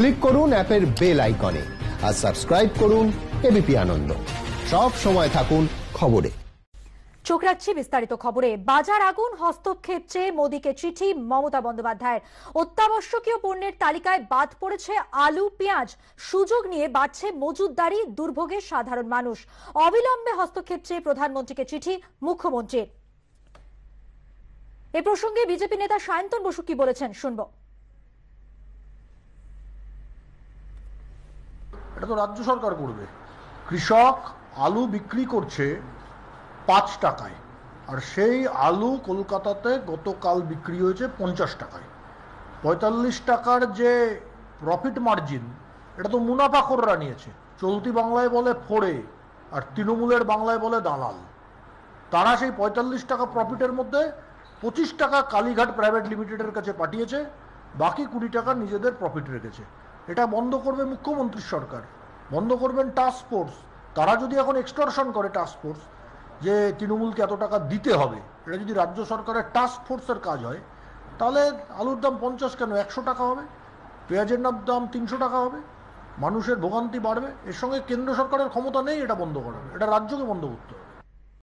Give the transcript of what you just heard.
Click করুন অ্যাপের bell আইকনে আর সাবস্ক্রাইব করুন এবিপি আনন্দ। সব সময় থাকুন খবরে। চোখ রাখছি বিস্তারিত খবরে। বাজার আগুন, হস্তক্ষেপ চেয়ে মোদীকে চিঠি মমতা বন্দ্যোপাধ্যায়ের। অত্যাবশ্যকীয় পণ্যের তালিকায় বাদ পড়েছে আলু, পেঁয়াজ। সুযোগ নিয়ে বাড়ছে মজুতদারি, দুর্ভোগে সাধারণ মানুষ। অবিলম্বে হস্তক্ষেপ চেয়ে প্রধানমন্ত্রীকে চিঠি মুখ্যমন্ত্রীর। এ প্রসঙ্গে বিজেপি নেতা সায়ন্তন বসু কি বলেছেন শুনবো। এটা তো রাজ্য সরকার করবে। কৃষক আলু বিক্রি করছে 5 টাকায়, আর সেই আলু কলকাতাতে গতকাল বিক্রি হয়েছে 50 টাকায়। 45 টাকার যে প্রফিট মার্জিন, এটা তো মুনাফাখোররা নিয়েছে। চলতি বাংলায় বলে ফোড়ে, আর তৃণমূলের বাংলায় বলে দালাল। তারা সেই 45 টাকা প্রফিটের মধ্যে 25 টাকা কালীঘাট প্রাইভেট লিমিটেডের কাছে পাঠিয়েছে, বাকি 20 টাকা নিজেদের প্রফিট রেখেছে। এটা বন্ধ করবে মুখ্যমন্ত্রীর সরকার, বন্ধ করবেন টাস্ক ফোর্স। তারা যদি এখন এক্সটর্শন করে টাস্ক ফোর্স, যে তৃণমূলকে এত টাকা দিতে হবে, এটা যদি রাজ্য সরকারের টাস্ক ফোর্সের কাজ হয়, তাহলে আলুর দাম 50 কেন 100 টাকা হবে, পেঁয়াজের দাম 300 টাকা হবে, মানুষের ভোগান্তি বাড়বে। এর সঙ্গে কেন্দ্র সরকারের ক্ষমতা নেই এটা বন্ধ করার, এটা রাজ্যকে বন্ধ করতে হবে।